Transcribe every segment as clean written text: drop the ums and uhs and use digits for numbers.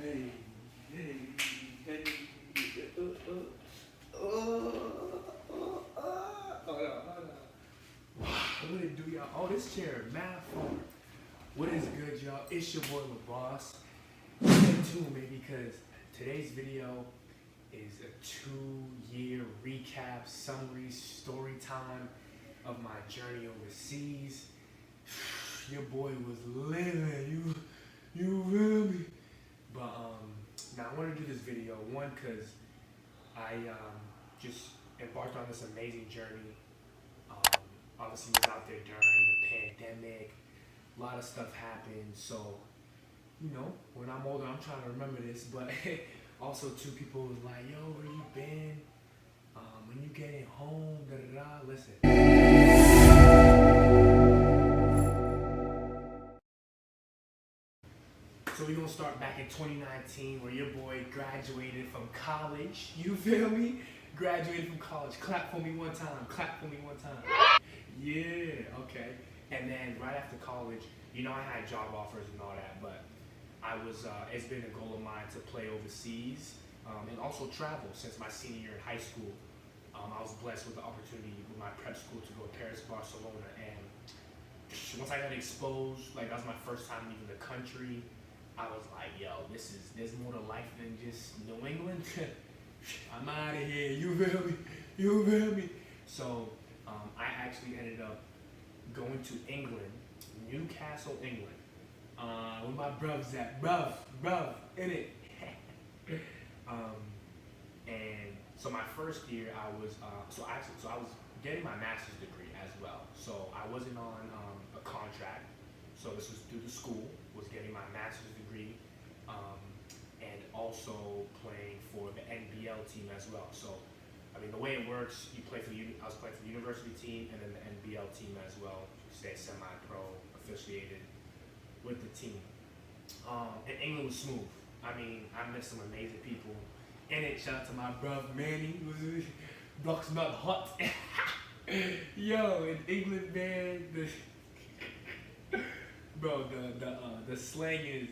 Hey, hey, hey. Hold on. What it do, y'all? Oh, this chair, mad fun. What is good, y'all? It's your boy, LaBoss. Stay tuned, man, because today's video is a 2-year recap, summary, story time of my journey overseas. Your boy was living, you feel me? But now I want to do this video, one, because I just embarked on this amazing journey. Obviously was out there during the pandemic. A lot of stuff happened, so when I'm older, I'm trying to remember this. But also, two people was like, "Yo, where you been? When you getting home? Da da da." Listen. So we're gonna start back in 2019, where your boy graduated from college. You feel me? Graduated from college. Clap for me one time. Clap for me one time. Yeah, okay. And then right after college, I had job offers and all that, but it's been a goal of mine to play overseas and also travel. Since my senior year in high school, I was blessed with the opportunity with my prep school to go to Paris, Barcelona, and once I got exposed, like that was my first time leaving the country, I was like, yo, there's more to life than just New England. I'm out of here, you feel me? So I actually ended up going to England, Newcastle, England. Where my bruvs at, bruv, in it. And so my first year, I was getting my master's degree as well. So I wasn't on a contract. So this was through the school. Was getting my master's degree, and also playing for the NBL team as well. So I mean, the way it works, I was playing for the university team and then the NBL team as well. Stay semi-pro affiliated with the team. And England was smooth. I mean, I met some amazing people. And shout out to my brother Manny, Block's not hot. Yo, in England, man, bro, the slang is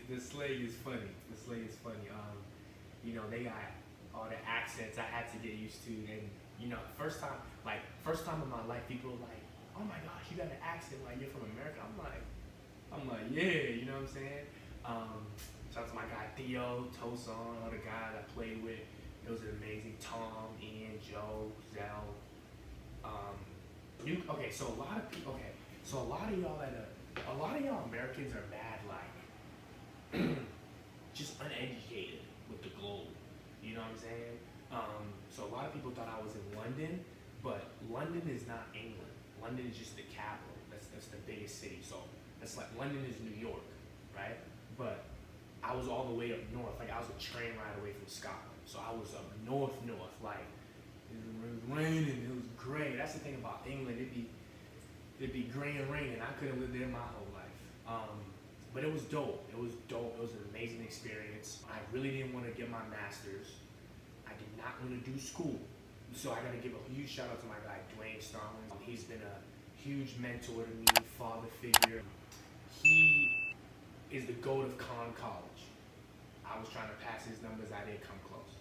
funny. The slang is funny. They got all the accents I had to get used to, and first time in my life, people were like, "Oh my gosh, you got an accent like you're from America." I'm like, yeah, you know what I'm saying? Shout out to my guy Theo, Toson, all the guys I played with. It was amazing. Tom, Ian, Joe, Zell. So a lot of people. Okay, so a lot of y'all Americans are mad, like just uneducated with the globe. You know what I'm saying? So a lot of people thought I was in London, but London is not England. London is just the capital. That's the biggest city. So that's like London is New York, right? But I was all the way up north. Like I was a train ride away from Scotland. So I was up north. Like it was raining. It was gray. That's the thing about England. It'd be gray and raining. I couldn't live there my whole life. But it was dope. It was an amazing experience. I really didn't want to get my master's. I did not want to do school. So I got to give a huge shout out to my guy, Dwayne Starling. He's been a huge mentor to me, father figure. He is the GOAT of Con College. I was trying to pass his numbers. I didn't come close.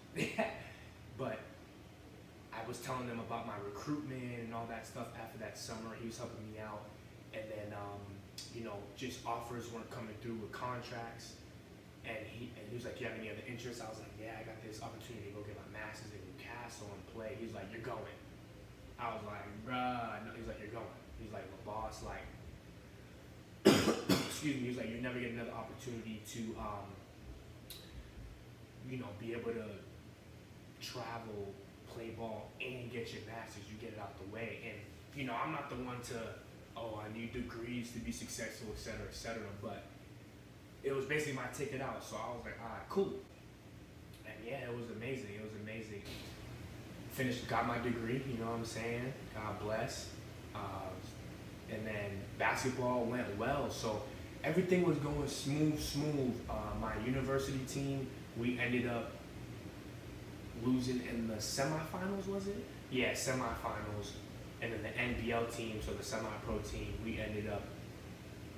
But I was telling them about my recruitment and all that stuff after that summer. He was helping me out. And then, just offers weren't coming through with contracts. And he was like, "You have any other interest?" I was like, "Yeah, I got this opportunity to go get my master's in Newcastle and play." He's like, "You're going." I was like, "Bruh." No. He's like, "You're going." He's like, "The boss, like," excuse me. He's like, "You never get another opportunity to, be able to travel, play ball, and get your master's. You get it out the way." And I'm not the one to, I need degrees to be successful, et cetera, but it was basically my ticket out. So I was like, all right, cool. And yeah, it was amazing. Got my degree, you know what I'm saying? God bless. And then basketball went well. So everything was going smooth. My university team, we ended up losing in the semifinals, was it? Yeah, semifinals. And then the NBL team, so the semi-pro team,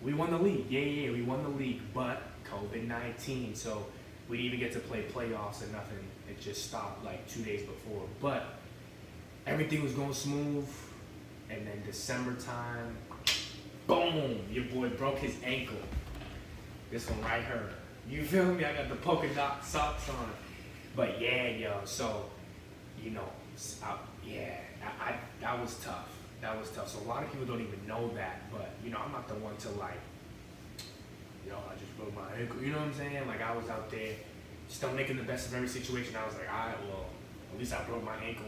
we won the league. Yeah, we won the league, but COVID-19. So we didn't even get to play playoffs or nothing. It just stopped like 2 days before. But everything was going smooth. And then December time, boom, your boy broke his ankle. This one right here. You feel me? I got the polka dot socks on. But yeah, yo, so, you know, that was tough. That was tough. So a lot of people don't even know that. But, you know, I'm not the one to like, yo, I just broke my ankle. You know what I'm saying? Like, I was out there still making the best of every situation. I was like, all right, well, at least I broke my ankle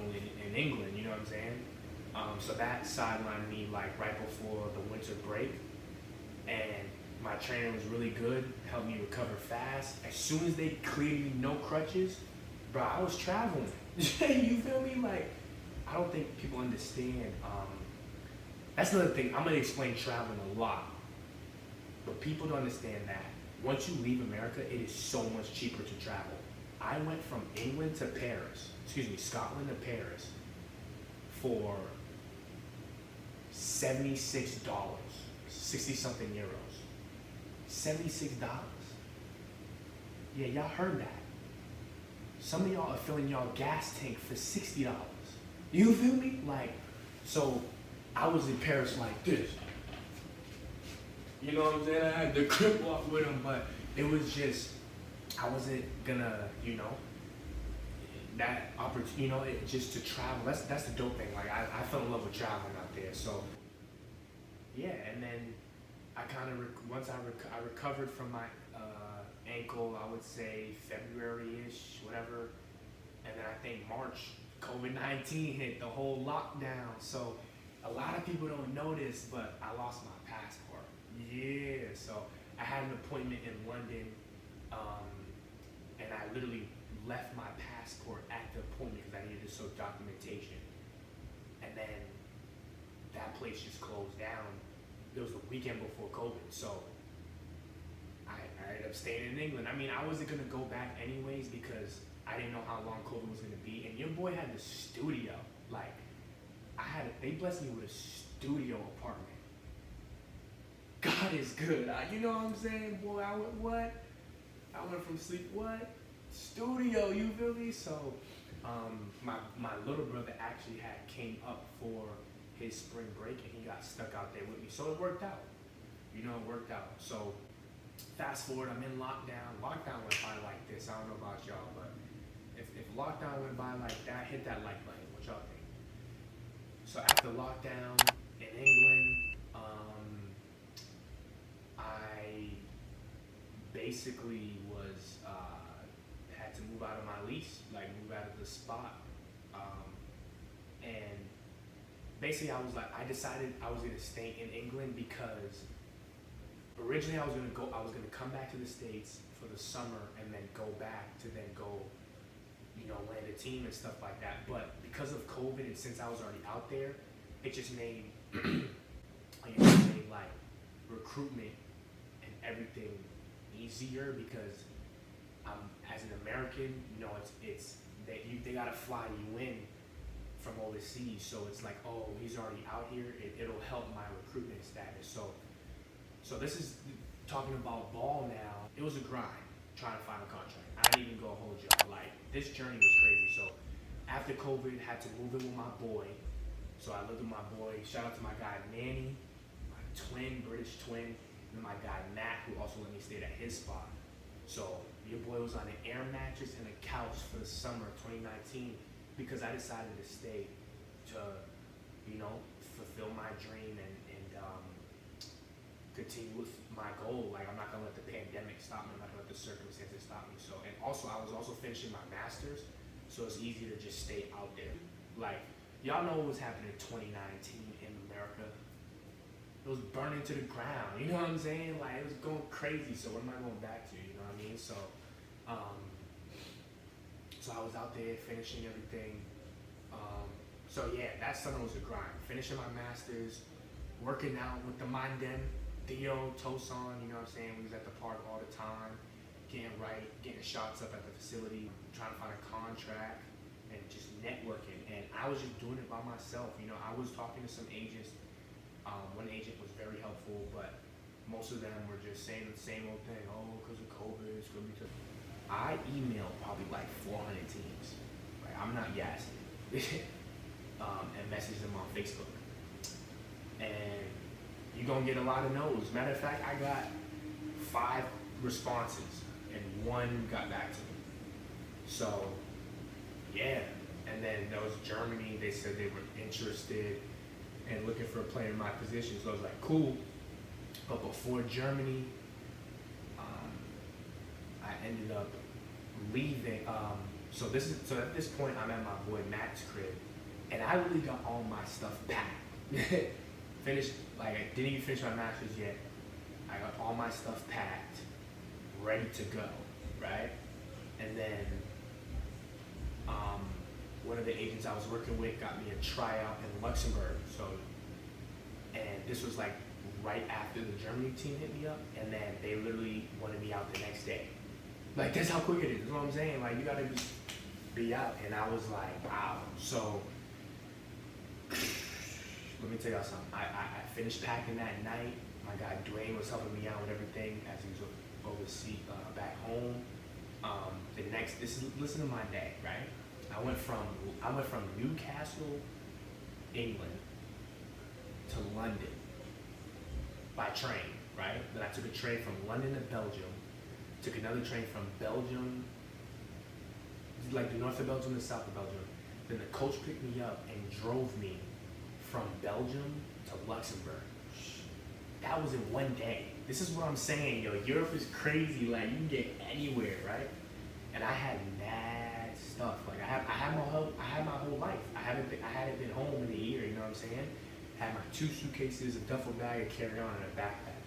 in England. You know what I'm saying? So that sidelined me like right before the winter break. And my trainer was really good, helped me recover fast. As soon as they cleared me, no crutches, bro, I was traveling. You feel me? Like, I don't think people understand. That's another thing. I'm gonna explain traveling a lot. But people don't understand that once you leave America, it is so much cheaper to travel. I went from England to Paris, Scotland to Paris for $76, 60 something euros. $76. Yeah, y'all heard that. Some of y'all are filling y'all gas tank for $60. You feel me? Like, so I was in Paris like this. You know what I'm saying? I had the clip walk with him, but it was just, I wasn't gonna, you know, that opportunity, you know, just to travel. That's the dope thing. Like, I fell in love with traveling out there. So, yeah, and then I kind of, once I recovered from my ankle, I would say February-ish, whatever. And then I think March, COVID-19 hit, the whole lockdown. So a lot of people don't know this, but I lost my passport. Yeah, so I had an appointment in London, and I literally left my passport at the appointment because I needed to show documentation. And then that place just closed down. It was the weekend before COVID, so I ended up staying in England. I mean, I wasn't gonna go back anyways because I didn't know how long COVID was gonna be. And your boy had the studio. Like, they blessed me with a studio apartment. God is good. You know what I'm saying? Boy, I went from sleep, studio, you feel me? So, my little brother actually came up for his spring break and he got stuck out there with me. So it worked out. You know, it worked out. So fast forward, I'm in lockdown. Lockdown went by like this. I don't know about y'all, but if lockdown went by like that, hit that like button. What y'all think? So after lockdown in England, I basically had to move out of my lease, like move out of the spot, and basically I decided I was gonna stay in England because originally I was gonna come back to the States for the summer and then go back to then go, you know, land a team and stuff like that. But because of COVID and since I was already out there, it just made like recruitment and everything easier because as an American, you know, they gotta fly you in from overseas. So it's like, oh, he's already out here. It'll help my recruitment status. So this is talking about ball now. It was a grind trying to find a contract. I didn't even go hold y'all. Like, this journey was crazy. So after COVID, had to move in with my boy. So I lived with my boy. Shout out to my guy Manny, my British twin, and my guy Matt, who also let me stay at his spot. So your boy was on an air mattress and a couch for the summer of 2019 because I decided to stay to, you know, fulfill my dream and continue with my goal. Like, I'm not gonna let the pandemic stop me. I'm not gonna let the circumstances stop me. So, and also I was also finishing my master's, so it's easy to just stay out there. Like, y'all know what was happening in 2019 in America. It was burning to the ground. You know what I'm saying? Like, it was going crazy. So what am I going back to? You know what I mean? So, so I was out there finishing everything. So yeah, that summer was a grind. Finishing my master's, working out with the Mandem, Theo, Tosan, you know what I'm saying? We was at the park all the time, getting shots up at the facility, trying to find a contract, and just networking. And I was just doing it by myself. You know, I was talking to some agents. One agent was very helpful, but most of them were just saying the same old thing. Oh, because of COVID, it's going to be tough. I I emailed probably like 400 teams. Like, I'm not gassing. And messaged them on Facebook. And you're gonna get a lot of no's. Matter of fact, I got 5 responses and 1 got back to me. So, yeah. And then there was Germany. They said they were interested and looking for a player in my position. So I was like, cool. But before Germany, I ended up leaving. So at this point, I'm at my boy Matt's crib, and I really got all my stuff packed. Finished, like, I didn't even finish my master's yet. I got all my stuff packed, ready to go, right? And then one of the agents I was working with got me a tryout in Luxembourg. So, and this was like right after the Germany team hit me up, and then they literally wanted me out the next day. Like, that's how quick it is. That's what I'm saying. Like, you gotta just be out. And I was like, wow. So, let me tell y'all something. I finished packing that night. My guy Dwayne was helping me out with everything as he was overseas back home. Listen to my day, right? I went from Newcastle, England, to London by train, right? Then I took a train from London to Belgium, took another train from Belgium, like the north of Belgium to the south of Belgium. Then the coach picked me up and drove me from Belgium to Luxembourg. That was in one day. This is what I'm saying, yo. Europe is crazy. Like, you can get anywhere, right? And I had mad stuff. Like, I had my whole life. I hadn't been home in a year. You know what I'm saying? Had my 2 suitcases, a duffel bag, a carry-on, and a backpack.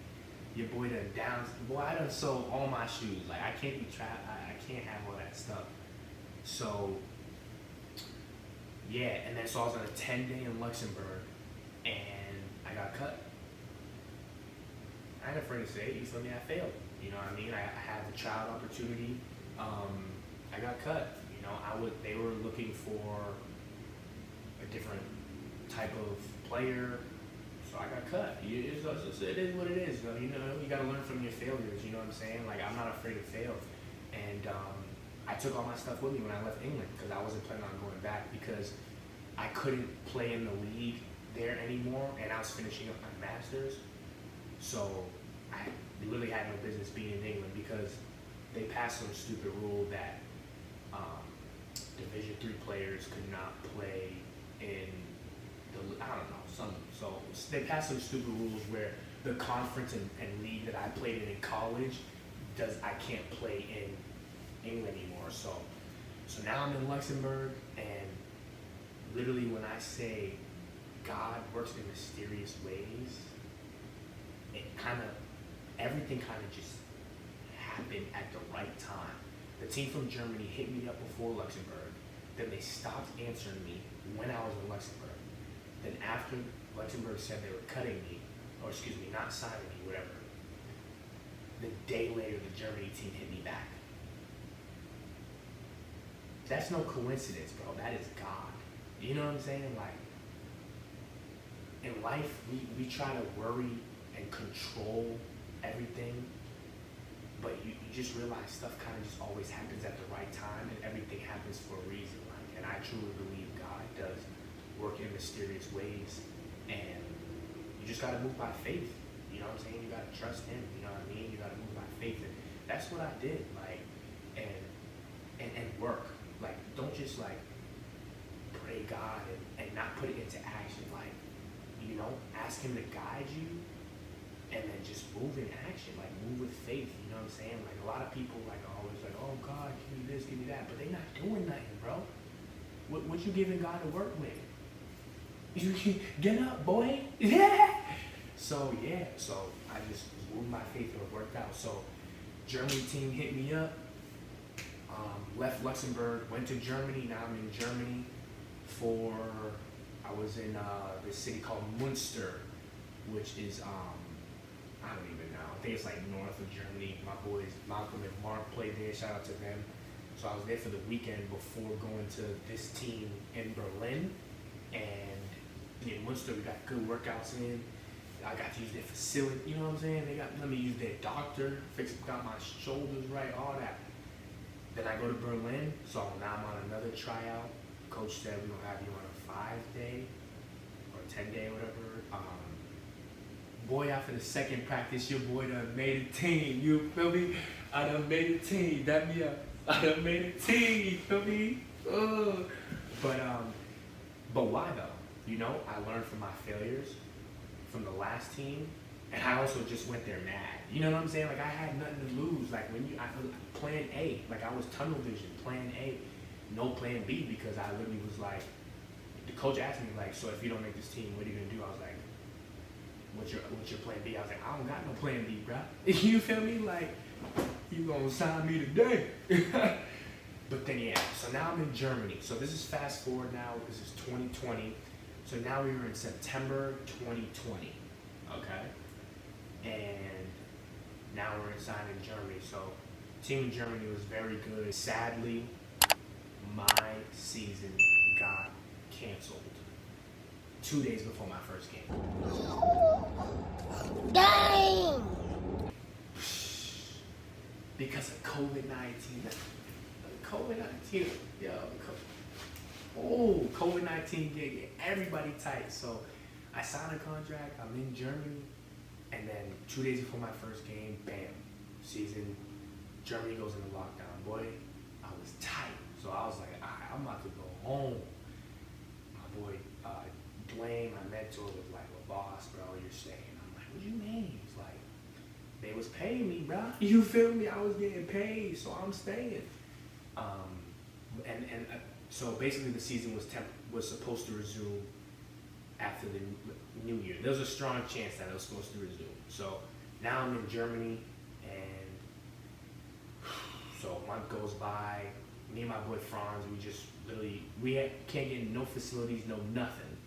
Your boy done down. Boy, I done sold all my shoes. Like, I can't be trapped. I can't have all that stuff. So, yeah. And then so I was on a 10-day in Luxembourg, and I got cut. I ain't afraid to say it. You feel me? I failed. You know what I mean? I had the child opportunity. I got cut. You know, they were looking for a different type of player, so I got cut. It is what it is. You know, you got to learn from your failures. You know what I'm saying? Like, I'm not afraid to fail. And I took all my stuff with me when I left England because I wasn't planning on going back because I couldn't play in the league there anymore, and I was finishing up my master's. So I literally had no business being in England because they passed some stupid rule that Division III players could not play in so they passed some stupid rules where the conference and league that I played in college I can't play in England anymore. So now I'm in Luxembourg, and literally when I say God works in mysterious ways, everything kind of just happened at the right time. The team from Germany hit me up before Luxembourg. Then they stopped answering me when I was in Luxembourg. Then after Luxembourg said they were cutting me, or excuse me, not signing me, whatever, the day later the Germany team hit me back. That's no coincidence, bro. That is God. You know what I'm saying? Like, in life, we try to worry and control everything, but you just realize stuff kind of just always happens at the right time, and everything happens for a reason. Like, and I truly believe God does work in mysterious ways, and you just gotta move by faith. You know what I'm saying? You gotta trust Him. You know what I mean? You gotta move by faith, and that's what I did. Like, and work. Like, don't just like pray God and not put it into action. Like, you know, ask Him to guide you, and then just move in action. Like, move with faith. You know what I'm saying? Like, a lot of people like are always like, oh God, give me this, give me that, but they not doing nothing, bro. What you giving God to work with? You get up, boy. Yeah. So I just moved my faith and it worked out. So Germany team hit me up. Left Luxembourg, went to Germany. Now I'm in Germany I was in this city called Munster, which is I don't even know. I think it's like north of Germany. My boys Malcolm and Mark played there. Shout out to them. So I was there for the weekend before going to this team in Berlin. And in Munster, we got good workouts in. I got to use their facility, you know what I'm saying? Let me use their doctor, got my shoulders right, all that. Then I go to Berlin, so now I'm on another tryout. Coach said we're gonna have you on a 5-day or 10-day, whatever. Boy, after the second practice, your boy done made a team. You feel me? I done made a team. That me up. I done made a team. You feel me? But why though? You know, I learned from my failures from the last team, and I also just went there mad. You know what I'm saying? Like I had nothing to lose. Like plan A, like I was tunnel vision, plan A, no plan B, because I literally was like, the coach asked me like, so if you don't make this team, what are you gonna do? I was like, what's your plan B? I was like, I don't got no plan B, bro. You feel me? Like, you gonna sign me today? But then yeah, so now I'm in Germany. So this is fast forward now. This is 2020. So now we were in September 2020, okay? And now we're inside in Germany. So team in Germany was very good. Sadly, my season got canceled 2 days before my first game. Dang! Because of COVID-19. COVID-19, yo, COVID-19 gig, everybody tight. So I signed a contract, I'm in Germany, and then 2 days before my first game, bam, season, Germany goes into lockdown. Boy, I was tight. So I was like, all right, I'm about to go home. My boy, Dwayne, my mentor, was like, well, boss, bro, you're staying. I'm like, what do you mean? He's like, they was paying me, bro. You feel me? I was getting paid, so I'm staying. So basically the season was supposed to resume after the New Year. There was a strong chance that it was supposed to resume. So now I'm in Germany, and so a month goes by. Me and my boy Franz, we just literally, can't get no facilities, no nothing.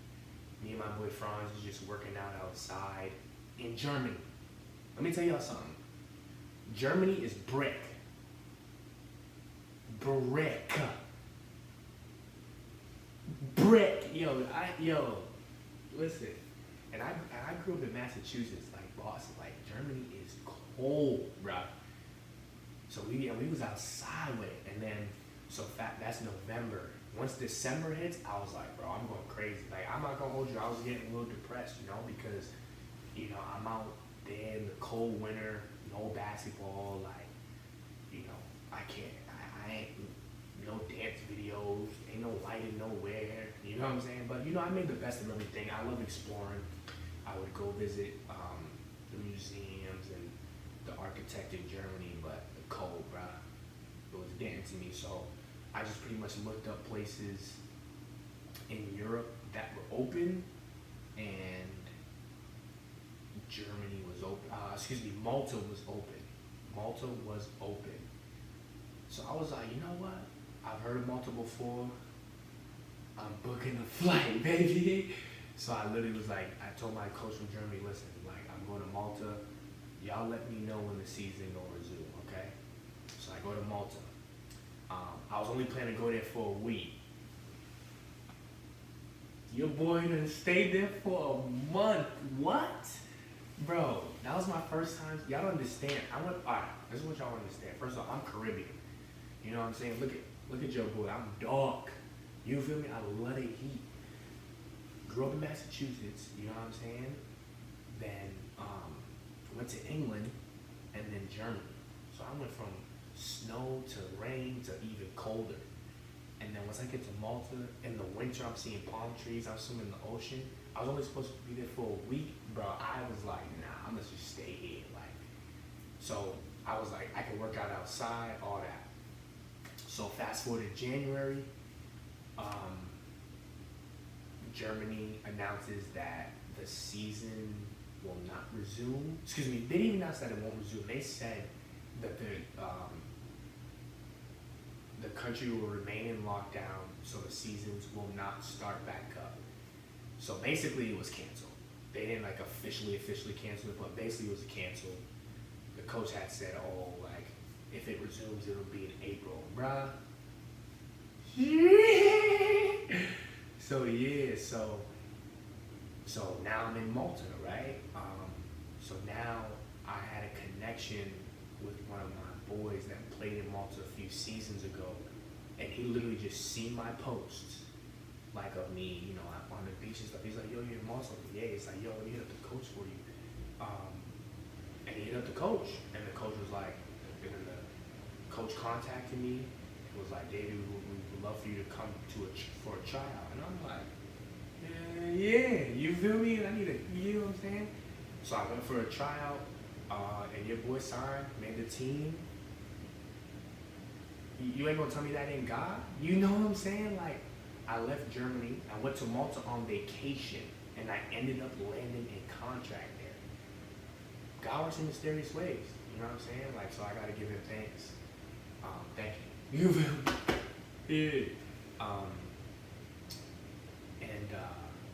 Me and my boy Franz is just working out outside in Germany. Let me tell y'all something. Germany is brick. Brick. Yo, listen. And I grew up in Massachusetts, like Boston. Like Germany is cold, bro. So we was outside with it, and then that's November. Once December hits, I was like, bro, I'm going crazy. Like I'm not gonna hold you. I was getting a little depressed, because I'm out there in the cold winter, no basketball, like I ain't no dance videos, ain't no lighting nowhere, you know what I'm saying? But I made the best of everything. I love exploring. I would go visit the museums and the architect in Germany, but the cold, bro, it was getting to me. So I just pretty much looked up places in Europe that were open, and Germany was open. Malta was open. Malta was open. So I was like, you know what? I've heard of Malta before. I'm booking a flight, baby. So I literally was like, I told my coach from Germany, listen, like I'm going to Malta. Y'all let me know when the season gonna resume, okay? So I go to Malta. I was only planning to go there for a week. Your boy done stayed there for a month. What? Bro, that was my first time. Y'all don't understand. Alright, this is what y'all understand. First of all, I'm Caribbean. You know what I'm saying? Look at your boy. I'm dark. You feel me? I love the heat. Grew up in Massachusetts, you know what I'm saying? Then went to England, and then Germany. So I went from snow to rain to even colder. And then once I get to Malta, in the winter I'm seeing palm trees, I'm swimming in the ocean. I was only supposed to be there for a week, bro. I was like, nah, I'm gonna just stay here. Like, so I was like, I can work out outside, all that. So fast forward to January, Germany announces that the season will not resume. Excuse me, they didn't announce that it won't resume. They said that the country will remain in lockdown, so the seasons will not start back up. So basically it was canceled. They didn't like officially cancel it, but basically it was canceled. The coach had said, oh, like, if it resumes, it'll be in April, bruh. So yeah, so now I'm in Malta, right? So now I had a connection with one of my boys that played in Malta a few seasons ago, and he literally just seen my posts, like of me, you know, on the beach and stuff. He's like, yo, you're in Malta? Yeah. It's like, yo, let me hit up the coach for you. And he hit up the coach, and the coach was like, and then the coach contacted me, and was like, David, we would love for you to come for a tryout. And I'm like, yeah, you feel me? And I need you know what I'm saying? So I went for a tryout, and your boy signed, made the team. You ain't gonna tell me that ain't God? You know what I'm saying? Like, I left Germany, I went to Malta on vacation, and I ended up landing a contract there. God works in mysterious ways, you know what I'm saying? Like, so I gotta give him thanks. Thank you. You feel me? Yeah.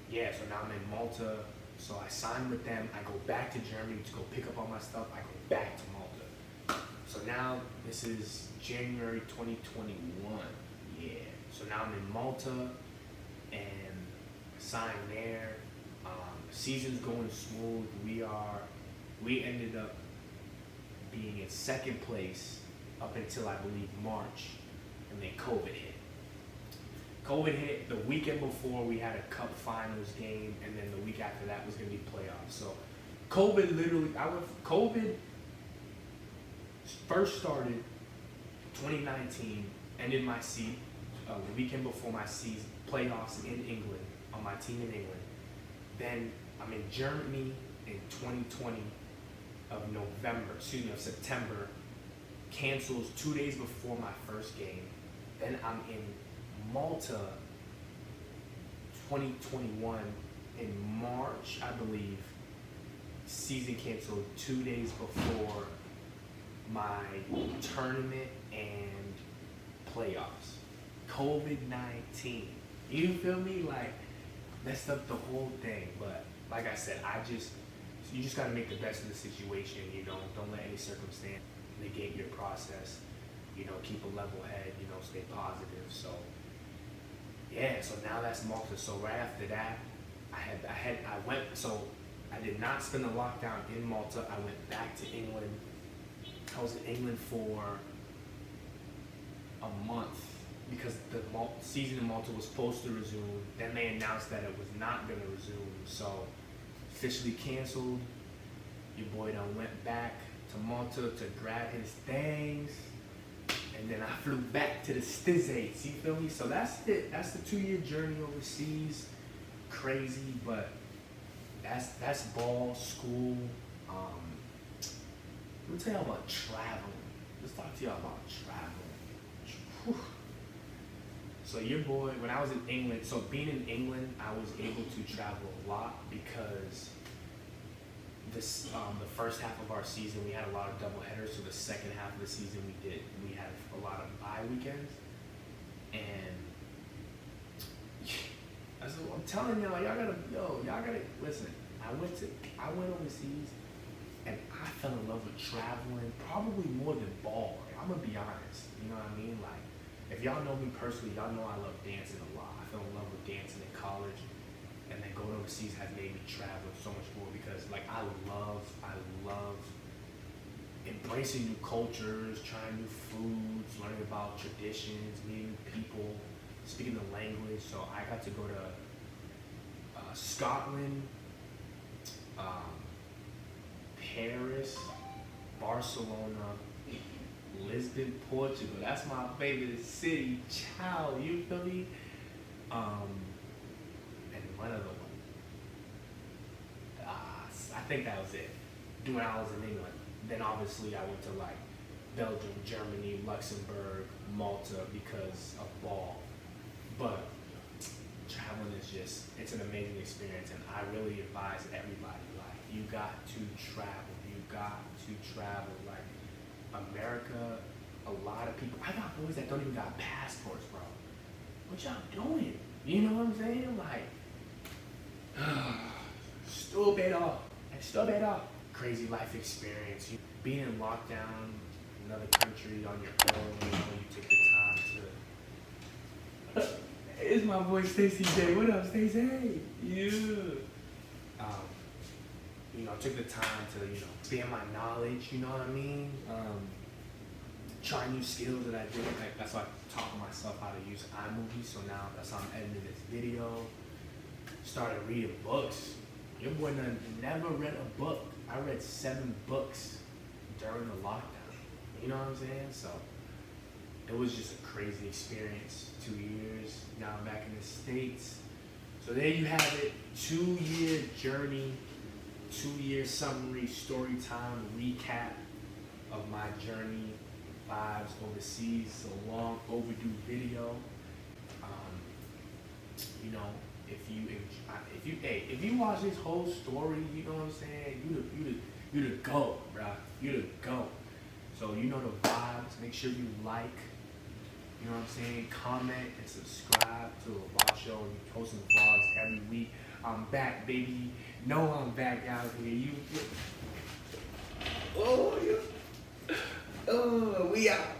Yeah, so now I'm in Malta. So I signed with them. I go back to Germany to go pick up all my stuff. I go back to Malta. So now this is January 2021. Yeah. So now I'm in Malta and signed there. Season's going smooth. We ended up being in second place up until I believe March, and then COVID hit. COVID hit the weekend before. We had a cup finals game, and then the week after that was going to be playoffs. So COVID first started 2019, ended my season the weekend before my season playoffs in England, on my team in England. Then I'm in Germany in 2020 of September, cancels 2 days before my first game. Then I'm in Malta 2021 in March, I believe. Season canceled 2 days before my tournament and playoffs. COVID-19. You feel me? Like, messed up the whole thing. But like I said, you just gotta make the best of the situation, you know. Don't let any circumstance negate your process. You know, keep a level head, you know, stay positive. So yeah, so now that's Malta. So right after that, I did not spend the lockdown in Malta. I went back to England. I was in England for a month because the season in Malta was supposed to resume. Then they announced that it was not going to resume. So officially canceled. Your boy done went back to Malta to grab his things. And then I flew back to the States, you feel me? So that's it. That's the 2-year journey overseas. Crazy, but that's ball, school. Let me tell y'all about traveling. Let's talk to y'all about traveling. Whew. So your boy, when I was in England, so being in England, I was able to travel a lot because the first half of our season, we had a lot of double headers. So the second half of the season, we had a lot of bye weekends. And I'm telling y'all, y'all gotta listen. I went overseas, and I fell in love with traveling probably more than ball. I'm gonna be honest. You know what I mean? Like, if y'all know me personally, y'all know I love dancing a lot. I fell in love with dancing in college. And then going overseas has made me travel so much more because, like, I love embracing new cultures, trying new foods, learning about traditions, meeting new people, speaking the language. So I got to go to Scotland, Paris, Barcelona, Lisbon, Portugal. That's my favorite city. Ciao, you feel me? And one other one. I think that was it. When I was in England. Then obviously I went to like Belgium, Germany, Luxembourg, Malta because of ball. But traveling is it's an amazing experience, and I really advise everybody, like, you got to travel. Like, America, a lot of people, I got boys that don't even got passports, bro. What y'all doing? You know what I'm saying? Like, stupid. Crazy life experience. Being in lockdown, another country on your own, you know, you take the time to. It's my boy Stacey J. What up, Stacey? Yeah. You know, took the time to, expand my knowledge, you know what I mean? try new skills that I did. Like that's why I taught myself how to use iMovie. So now that's how I'm editing this video. Started reading books. Your boy never read a book. I read 7 books during the lockdown. You know what I'm saying? So it was just a crazy experience. 2 years. Now I'm back in the States. So there you have it. 2-year journey. 2-year summary, story time, recap of my journey, vibes overseas. A long overdue video. You know, if you watch this whole story, you know what I'm saying, you the go, bro. You the go. So you know the vibes. Make sure you like, you know what I'm saying, comment and subscribe to the Vlog Show. We posting vlogs every week. I'm back, baby. Know I'm back out here. We out.